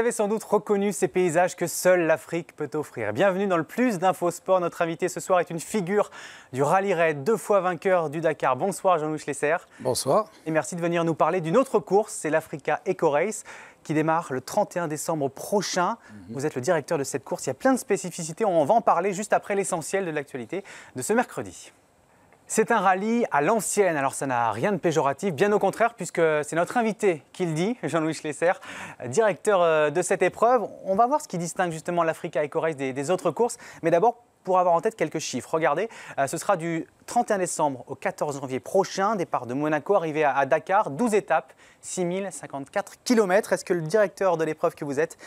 avez sans doute reconnu ces paysages que seule l'Afrique peut offrir. Bienvenue dans le Plus d'Info Sport. Notre invité ce soir est une figure du rallye raid, 2 fois vainqueur du Dakar. Bonsoir Jean-Louis Schlesser. Bonsoir. Et merci de venir nous parler d'une autre course, c'est l'Africa Eco Race qui démarre le 31 décembre prochain. Vous êtes le directeur de cette course, il y a plein de spécificités. On va en parler juste après l'essentiel de l'actualité de ce mercredi. C'est un rallye à l'ancienne, alors ça n'a rien de péjoratif, bien au contraire, puisque c'est notre invité qui le dit, Jean-Louis Schlesser, directeur de cette épreuve. On va voir ce qui distingue justement l'Africa Eco Race des autres courses, mais d'abord, pour avoir en tête quelques chiffres. Regardez, ce sera du 31 décembre au 14 janvier prochain, départ de Monaco, arrivé à Dakar, 12 étapes, 6054 km. Est-ce que le directeur de l'épreuve que vous êtes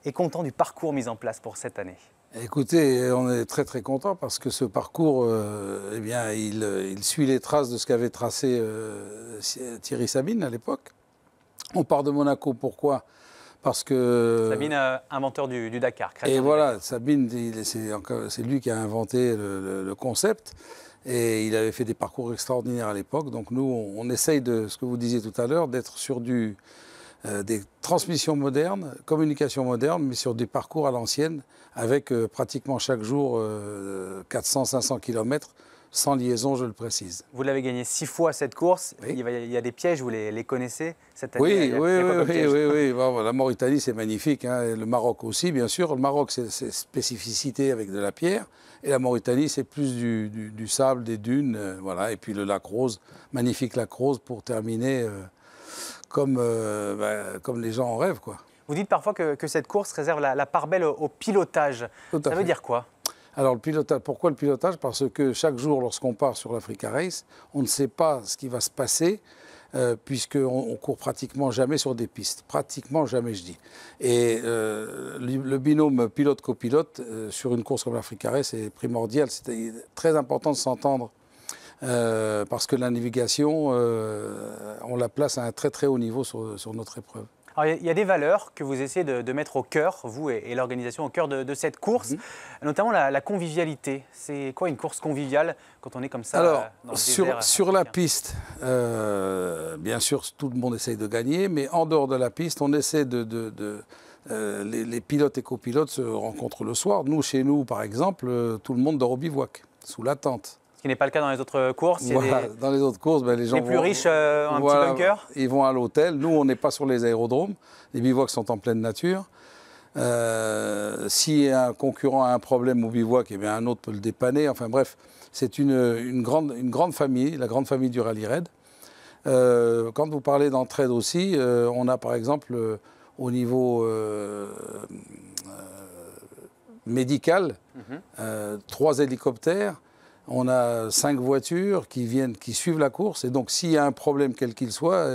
est content du parcours mis en place pour cette année ? Écoutez, on est très très content parce que ce parcours, eh bien, il suit les traces de ce qu'avait tracé Thierry Sabine à l'époque. On part de Monaco, pourquoi ? Parce que... Sabine, inventeur du Dakar. Et voilà, Sabine, c'est lui qui a inventé le concept et il avait fait des parcours extraordinaires à l'époque. Donc nous, on essaye de, ce que vous disiez tout à l'heure, d'être sur des transmissions modernes, communication moderne, mais sur des parcours à l'ancienne, avec pratiquement chaque jour 400-500 km, sans liaison, je le précise. Vous l'avez gagné 6 fois cette course. Oui. Il y a des pièges, vous les connaissez cette année? Oui. Bon, la Mauritanie, c'est magnifique, hein, et le Maroc aussi, bien sûr. Le Maroc, c'est spécificité avec de la pierre, et la Mauritanie, c'est plus du sable, des dunes, voilà. Et puis le lac Rose, magnifique lac Rose pour terminer comme les gens en rêvent, quoi. Vous dites parfois que cette course réserve la part belle au pilotage. Ça veut dire quoi? Alors le pilotage, pourquoi le pilotage? Parce que chaque jour, lorsqu'on part sur l'Africa Race, on ne sait pas ce qui va se passer, puisqu'on court pratiquement jamais sur des pistes. Pratiquement jamais, je dis. Et le binôme pilote-copilote sur une course comme l'Africa Race est primordial. C'est très important de s'entendre. Parce que la navigation, on la place à un très très haut niveau sur notre épreuve. Alors, il y a des valeurs que vous essayez de mettre au cœur, vous et l'organisation, au cœur de cette course, notamment la convivialité. C'est quoi une course conviviale quand on est comme ça? Alors, dans le désert sur la piste, bien sûr, tout le monde essaye de gagner, mais en dehors de la piste, on essaie les pilotes et copilotes se rencontrent le soir. Nous, chez nous, par exemple, tout le monde dort au bivouac, sous la tente. Ce qui n'est pas le cas dans les autres courses. Voilà, dans les autres courses, les gens les plus riches, un petit bunker. Ils vont à l'hôtel. Nous, on n'est pas sur les aérodromes. Les bivouacs sont en pleine nature. Si un concurrent a un problème au bivouac, eh bien, un autre peut le dépanner. Enfin bref, c'est une grande famille, la grande famille du rallye raid. Quand vous parlez d'entraide aussi, on a par exemple au niveau médical 3 hélicoptères. On a 5 voitures qui suivent la course. Et donc, s'il y a un problème quel qu'il soit,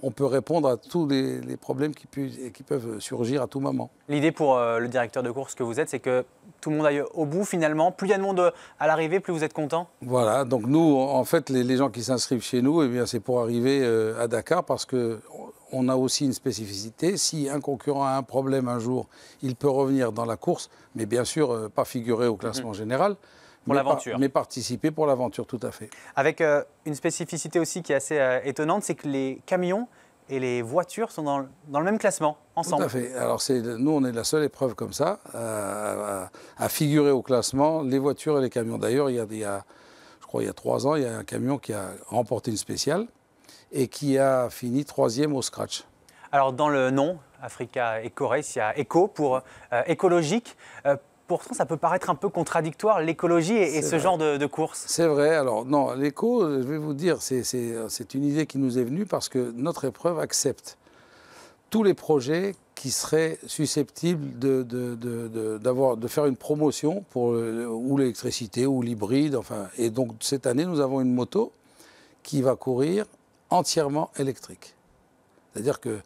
on peut répondre à tous les problèmes qui peuvent surgir à tout moment. L'idée pour le directeur de course que vous êtes, c'est que tout le monde aille au bout finalement. Plus il y a de monde à l'arrivée, plus vous êtes content. Voilà. Donc, nous, en fait, les gens qui s'inscrivent chez nous, eh bien, c'est pour arriver à Dakar parce qu'on a aussi une spécificité. Si un concurrent a un problème un jour, il peut revenir dans la course, mais bien sûr, pas figurer au classement général. Pour l'aventure. Mais participer pour l'aventure, tout à fait. Avec une spécificité aussi qui est assez étonnante, c'est que les camions et les voitures sont dans le même classement, ensemble. Tout à fait. Alors nous, on est la seule épreuve comme ça à figurer au classement, les voitures et les camions. D'ailleurs, je crois il y a 3 ans, il y a un camion qui a remporté une spéciale et qui a fini 3e au scratch. Alors dans le nom, Africa Eco Race, il y a éco pour écologique. Pourtant, ça peut paraître un peu contradictoire, l'écologie et ce genre de course. C'est vrai. Alors, non, l'éco, je vais vous dire, c'est une idée qui nous est venue parce que notre épreuve accepte tous les projets qui seraient susceptibles de faire une promotion pour ou l'électricité ou l'hybride. Enfin, et donc, cette année, nous avons une moto qui va courir entièrement électrique. C'est-à-dire que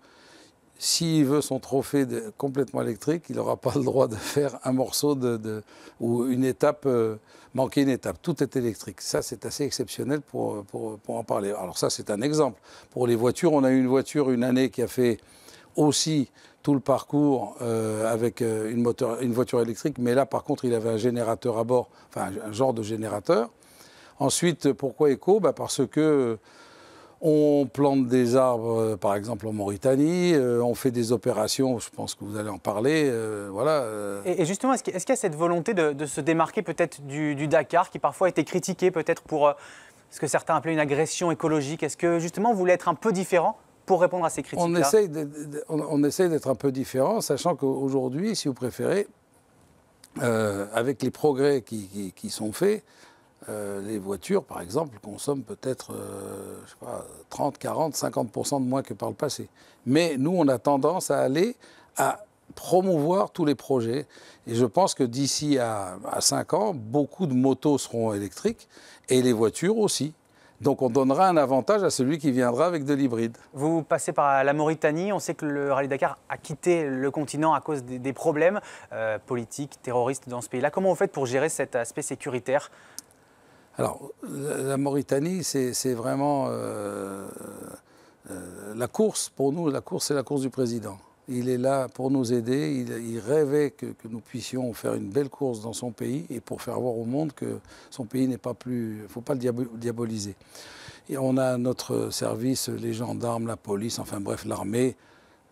s'il veut son trophée complètement électrique, il n'aura pas le droit de faire un morceau ou une étape, manquer une étape. Tout est électrique. Ça, c'est assez exceptionnel pour en parler. Alors ça, c'est un exemple. Pour les voitures, on a eu une voiture une année qui a fait aussi tout le parcours avec une voiture électrique. Mais là, par contre, il avait un générateur à bord, enfin un genre de générateur. Ensuite, pourquoi éco? Parce que On plante des arbres, par exemple en Mauritanie, on fait des opérations, je pense que vous allez en parler, voilà. Et justement, est-ce qu'il y a cette volonté de se démarquer peut-être du Dakar, qui parfois a été critiqué peut-être pour ce que certains appelaient une agression écologique? Est-ce que justement vous voulez être un peu différent pour répondre à ces critiques-là? On essaye d'être un peu différent, sachant qu'aujourd'hui, si vous préférez, avec les progrès qui sont faits, les voitures, par exemple, consomment peut-être 30, 40, 50% de moins que par le passé. Mais nous, on a tendance à aller à promouvoir tous les projets. Et je pense que d'ici à 5 ans, beaucoup de motos seront électriques et les voitures aussi. Donc on donnera un avantage à celui qui viendra avec de l'hybride. Vous passez par la Mauritanie. On sait que le Rallye Dakar a quitté le continent à cause des problèmes politiques, terroristes dans ce pays-là. Comment vous faites pour gérer cet aspect sécuritaire? Alors, la Mauritanie, c'est vraiment la course. Pour nous, la course, c'est la course du président. Il est là pour nous aider. Il rêvait que nous puissions faire une belle course dans son pays et pour faire voir au monde que son pays n'est pas plus... Il ne faut pas le diaboliser. Et on a notre service, les gendarmes, la police, enfin bref, l'armée.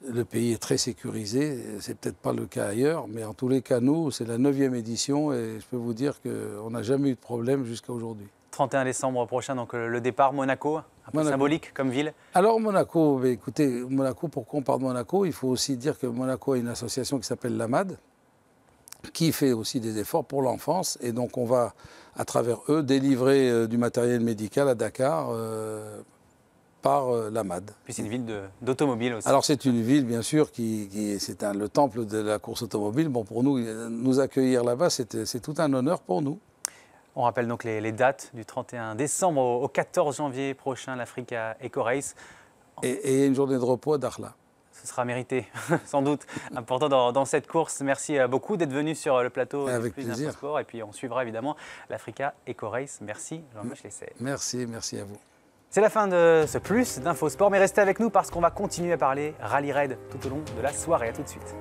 Le pays est très sécurisé, c'est peut-être pas le cas ailleurs, mais en tous les cas, nous, c'est la 9e édition et je peux vous dire qu'on n'a jamais eu de problème jusqu'à aujourd'hui. 31 décembre prochain, donc le départ, Monaco, un peu symbolique comme ville. Alors Monaco, écoutez, Monaco, pourquoi on parle de Monaco? Il faut aussi dire que Monaco a une association qui s'appelle l'AMAD, qui fait aussi des efforts pour l'enfance et donc on va, à travers eux, délivrer du matériel médical à Dakar, par l'AMAD. Puis c'est une ville d'automobile aussi. Alors c'est une ville, bien sûr, c'est le temple de la course automobile. Bon, pour nous accueillir là-bas, c'est tout un honneur pour nous. On rappelle donc les dates du 31 décembre au 14 janvier prochain, l'Africa Eco Race. Et une journée de repos à Dakhla. Ce sera mérité, sans doute, important dans cette course. Merci beaucoup d'être venu sur le plateau avec Plus plaisir. Sport. Et puis on suivra évidemment l'Africa Eco Race. Merci Jean-Michel Lessay. Merci à vous. C'est la fin de ce Plus d'Infosport, mais restez avec nous parce qu'on va continuer à parler Rallye Raid tout au long de la soirée. À tout de suite.